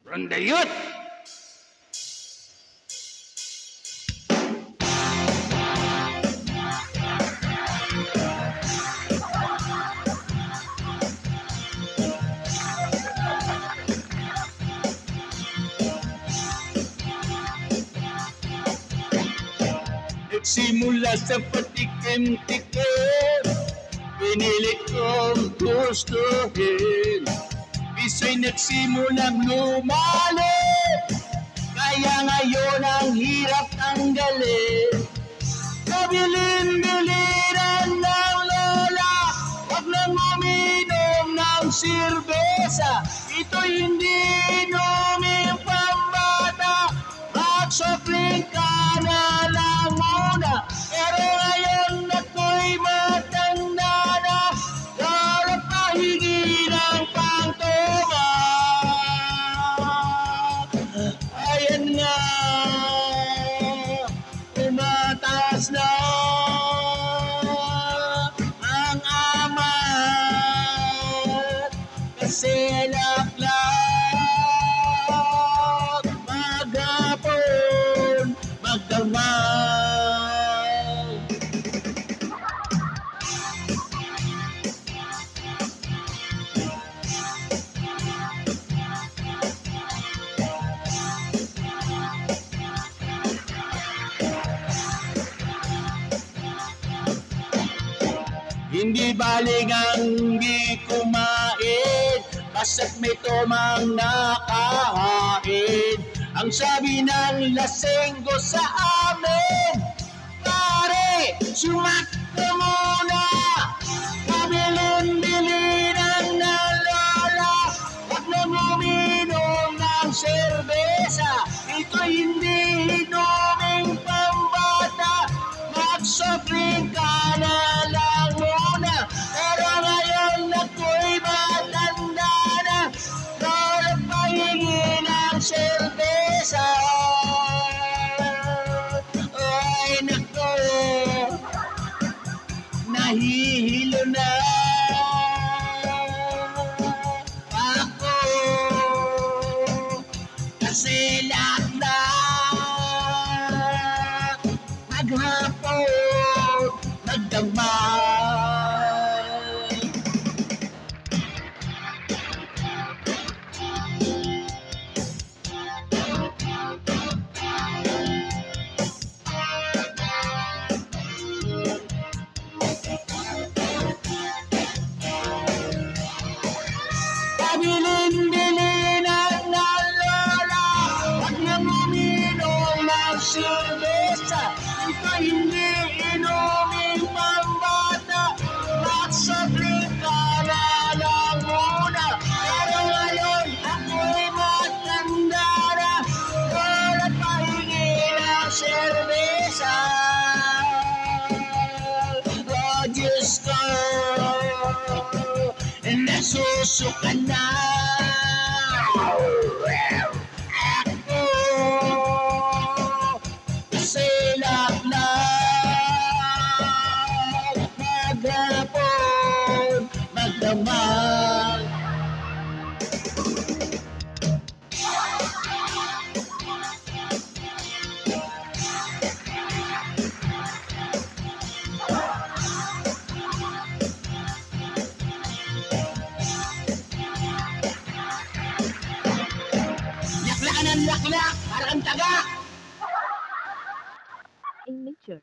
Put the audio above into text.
Rondayot! Nagsimula sa patikim-tikim, pinilit kong gustuhin. Isa'y nagsimulang lumalim, kaya ngayon ang hirap tanggalin. Kabilin-biliran ng lola, wag nang uminom ng sirbesa. Ito'y hindi inuming pambata, magsopling ka na lang muna. Pero ngayon ako'y matanda na, lalo pahingi ng pangtoma. Ayan nga, tumataas na ang amat, kasi laklak maghapon magdamag. Hindi baling ang di kumain, basta't may tomang nakahain. Ang sabi ng lasenggo sa amin, pare, sumakto muna. Kabilin-biliran na lola, wag nang uminom ng serbesa. Ito'y hindi inuming pambata, magsopling ka na lang muna. Pero ngayon ako'y matanda na, lalo pahingi ng serbesa. Ay nako, nahihilo na ako, kasi laklak maghapon magdamag. Kabilin-biliran na lola, wag nang uminom ng sirbesa. Ito hindi inuming pambata, magsopling ka na lang muna. Pero ngayon ako'y matanda na, wala pahingi ng serbesa. Oh Diyos ko, nasusuka na ako, kasi laklak maghapon magdamag. Laklak, parang taga. In nature.